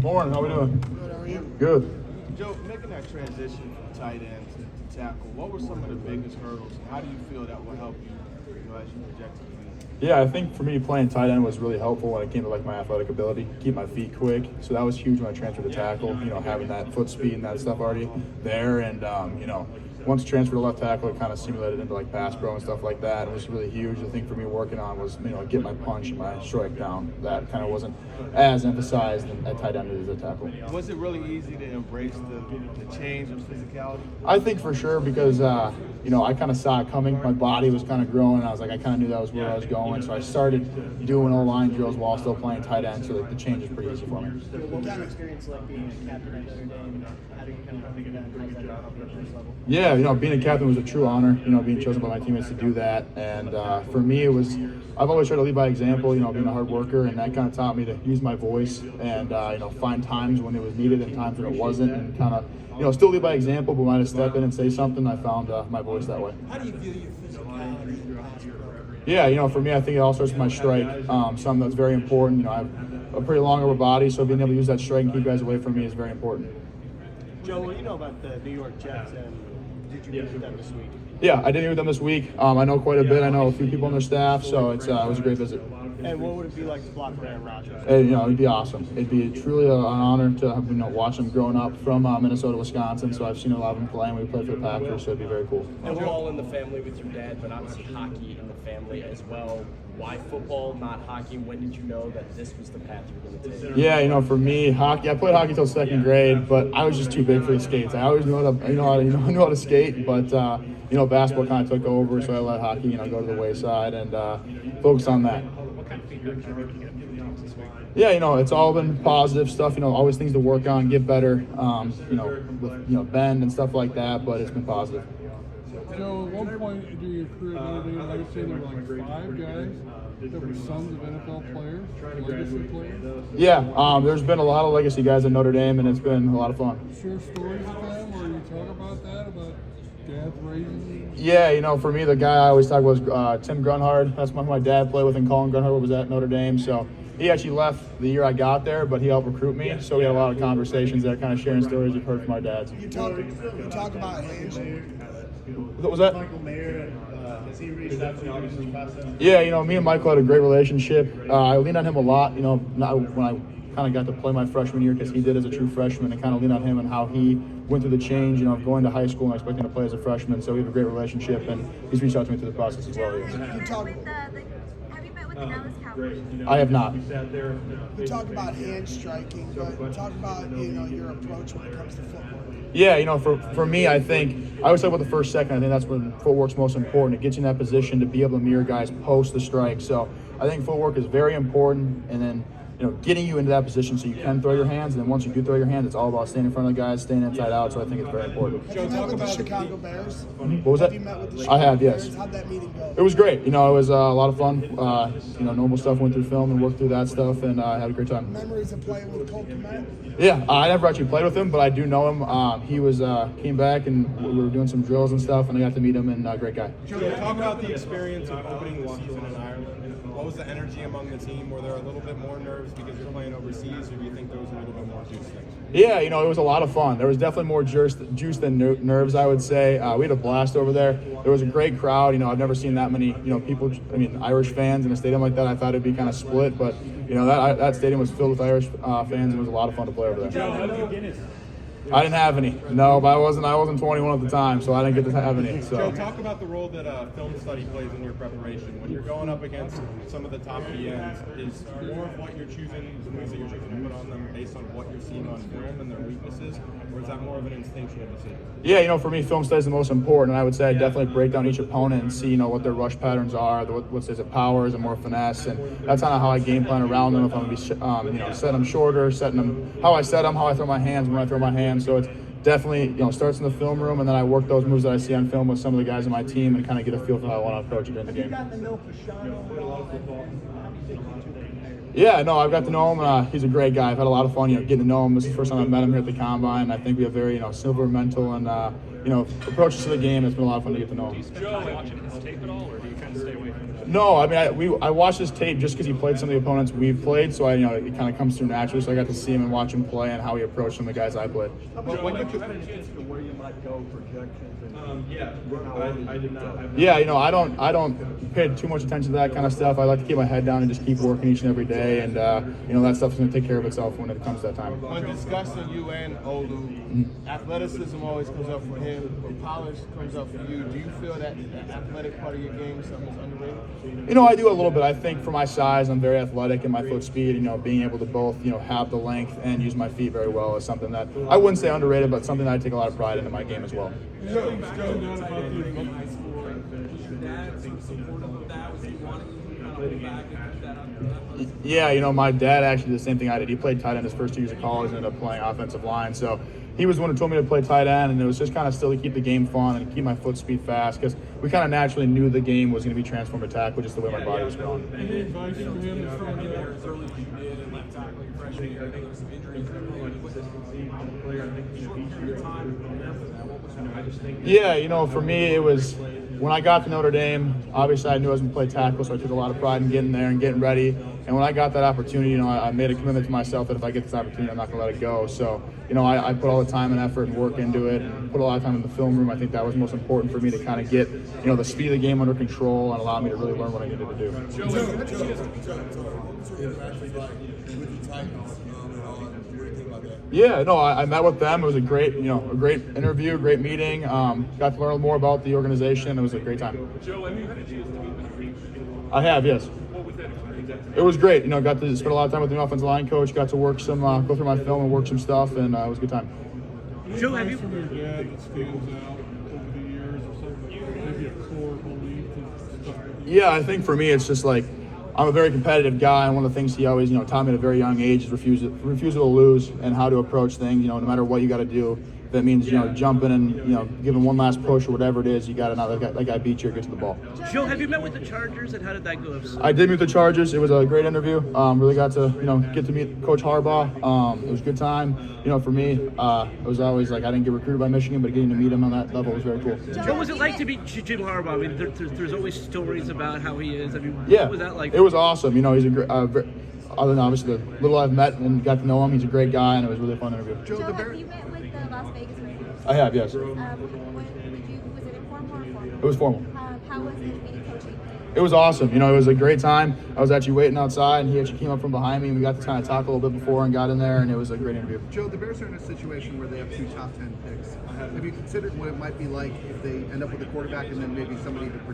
Morning. How we doing? Good, how are you? Good. Joe, making that transition from tight end to tackle, what were some of the biggest hurdles, and how do you feel that will help you, as you project to the future? Yeah, I think for me playing tight end was really helpful when it came to like my athletic ability, keep my feet quick. So that was huge when I transferred to tackle. Having that foot speed and that stuff already there, and once transferred to left tackle, it kind of simulated into like pass pro and stuff like that. It was really huge. The thing for me working on was get my punch and my strike down. That kind of wasn't as emphasized at tight end as a tackle. Was it really easy to embrace the change of physicality? I think for sure because I kind of saw it coming. My body was kind of growing. I was like, I kind of knew that was where I was going. So I started doing O-line drills while still playing tight end. So like the change is pretty easy for me. What kind of experience like being a captain at Notre Dame? How do you kind of think of that? How's that help you at this level? Yeah, being a captain was a true honor. Being chosen by my teammates to do that. And for me, it was. I've always tried to lead by example. Being a hard worker, and that kind of taught me to use my voice and find times when it was needed and times when it wasn't, and kind of still lead by example, but when I step in and say something, I found my voice that way. How do you view your physicality in the pass pro? Yeah, for me, I think it all starts with my strike. Something that's very important. I have a pretty long upper body, so being able to use that strike and keep guys away from me is very important. Joe, what do you know about the New York Jets, and did you meet with them this week? Yeah, I did meet with them this week. I know quite a bit. I know a few people on their staff, so it was a great visit. And what would it be like to block for Aaron Rodgers? It'd be awesome. It'd be truly an honor to watch them growing up from Minnesota, Wisconsin. So I've seen a lot of them play, and we played for the Packers, so it'd be very cool. And we're all in the family with your dad, but obviously hockey in the family as well. Why football, not hockey? When did you know that this was the path you were going to take? Yeah, for me, hockey. I played hockey till second grade, but I was just too big for the skates. I always knew how to skate, but basketball kind of took over, so I let hockey go to the wayside and focus on that. Yeah, it's all been positive stuff. Always things to work on, get better. With bend and stuff like that, but it's been positive. So at one point in your career, Notre Dame, I would say there were like 5 guys that were sons of NFL players, legacy players. Yeah, there's been a lot of legacy guys at Notre Dame, and it's been a lot of fun. Share stories with them, where you talk about that, about dad's raising. Yeah, for me, the guy I always talk about was Tim Grunhard. That's who my dad played with, and Colin Grunhard was at Notre Dame. So he actually left the year I got there, but he helped recruit me. So we had a lot of conversations there, kind of sharing stories we've heard from our dads. You talk about Hayes. What was that? Michael Mayer, has he reached out to you in this process? Yeah, me and Michael had a great relationship. I leaned on him a lot, when I kind of got to play my freshman year, because he did as a true freshman, and kind of leaned on him and how he went through the change, of going to high school and expecting to play as a freshman. So we have a great relationship, and he's reached out to me through the process as well. Have you met with the Dallas Cowboys? I have not. You talk about hand striking, but talk about your approach when it comes to football. Yeah, for me, I think I always talk about the first second. I think that's when footwork's most important. It gets you in that position to be able to mirror guys post the strike. So I think footwork is very important, and then getting you into that position so you can throw your hands. And then once you do throw your hands, it's all about staying in front of the guys, staying inside out. So I think it's very important. Have you met with the Chicago Bears? What was that? Have you met with the I Chicago have, yes. Bears? How'd that meeting go? It was great. It was a lot of fun. Normal stuff, went through film and worked through that stuff, and I had a great time. Memories of playing with Cole Kmet? Yeah, I never actually played with him, but I do know him. He came back, and we were doing some drills and stuff, and I got to meet him, and great guy. Joe, talk about the experience of opening the season in Ireland. What was the energy among the team? Were there a little bit more nerves because you're playing overseas, or do you think there was a little bit more juice there? Yeah, it was a lot of fun. There was definitely more juice than nerves, I would say. We had a blast over there. There was a great crowd. I've never seen that many, people, Irish fans in a stadium like that. I thought it'd be kind of split, but, that stadium was filled with Irish fans, and it was a lot of fun to play over there. I didn't have any. No, but I wasn't 21 at the time, so I didn't get to have any. So. Joe, talk about the role that film study plays in your preparation. When you're going up against some of the top DNs, is more of what you're choosing, the moves that you're choosing to put on them based on what you're seeing on film and their weaknesses, or is that more of an instinctual decision? Yeah, for me, film study is the most important. I would say I definitely break down each opponent and see, what their rush patterns are, what is it power, is it more finesse, and that's kind of how I game plan around them. If I'm going to be, setting them shorter, setting them how I set them, how I throw my hands when I throw my hands. So it's definitely, starts in the film room, and then I work those moves that I see on film with some of the guys on my team and kind of get a feel for how I want to approach it in the game. Yeah, no, I've got to know him. He's a great guy. I've had a lot of fun, getting to know him. This is the first time I've met him here at the Combine. I think we have very, silver mental and, approaches to the game. It's been a lot of fun to get to know him. Do you watching his tape at all, or do you kind of stay away from No, I mean, I watched his tape just because he played some of the opponents we've played, so it kind of comes through naturally. So I got to see him and watch him play and how he approached some of the guys I played. When you where you might go projections I did not. Yeah, I don't pay too much attention to that kind of stuff. I like to keep my head down and just keep working each and every day, and that stuff's going to take care of itself when it comes to that time. When discussing you and Olu, athleticism always comes up for him, but polish comes up for you. Do you feel that the athletic part of your game is something that's underrated? I do a little bit. I think for my size, I'm very athletic, and my foot speed, being able to both, have the length and use my feet very well is something that I wouldn't say underrated, but something that I take a lot of pride in my game as well. Anything stand out about the high school? Was your dad supportive of that? Was he wanting you to kind of hold back and keep that up? Yeah, my dad actually did the same thing I did. He played tight end his first 2 years of college and ended up playing offensive line. So he was the one who told me to play tight end, and it was just kind of still to keep the game fun and keep my foot speed fast because we kind of naturally knew the game was going to be transformed to tackle just the way my body was growing. Any advice from him as far as as early as you did and left tackle your freshman year? I think there was some injuries that really put short time there for that. What was that? Yeah, for me it was when I got to Notre Dame, obviously I knew I was going to play tackle, so I took a lot of pride in getting there and getting ready. And when I got that opportunity, I made a commitment to myself that if I get this opportunity, I'm not going to let it go. So, I put all the time and effort and work into it, and put a lot of time in the film room. I think that was most important for me to kind of get, the speed of the game under control and allow me to really learn what I needed to do. Yeah, no, I met with them. It was a great interview, great meeting. Got to learn more about the organization. It was a great time. Joe, have you had a chance to meet with Reed? I have, yes. What was that experience? It was great. Got to spend a lot of time with the offensive line coach. Got to work go through my film and work some stuff, and it was a good time. Joe, have you from your dad that stands out over the years or something? Maybe a core belief and stuff. Yeah, I think for me, it's just like I'm a very competitive guy, and one of the things he always, taught me at a very young age is refusal to lose and how to approach things. No matter what you got to do. That means, jumping and, giving one last push or whatever it is, you got to not let that guy beat you or get to the ball. Joe, have you met with the Chargers, and how did that go? I did meet the Chargers. It was a great interview. Really got to, get to meet Coach Harbaugh. It was a good time. For me, it was always like I didn't get recruited by Michigan, but getting to meet him on that level was very cool. What was it like to meet Jim Harbaugh? I mean, there's always stories about how he is. I mean, yeah, what was that like? It was awesome. He's a great, other than obviously the little I've met and got to know him, he's a great guy, and it was really a fun interview. Joe, have you met with the Las Vegas Raiders? I have, yes. Was it informal or formal? It was formal. How was it meeting Coach Eaton? It was awesome. It was a great time. I was actually waiting outside, and he actually came up from behind me, and we got to kind of talk a little bit before and got in there, and it was a great interview. Joe, the Bears are in a situation where they have 2 top 10 picks. Have you considered what it might be like if they end up with a quarterback and then maybe somebody to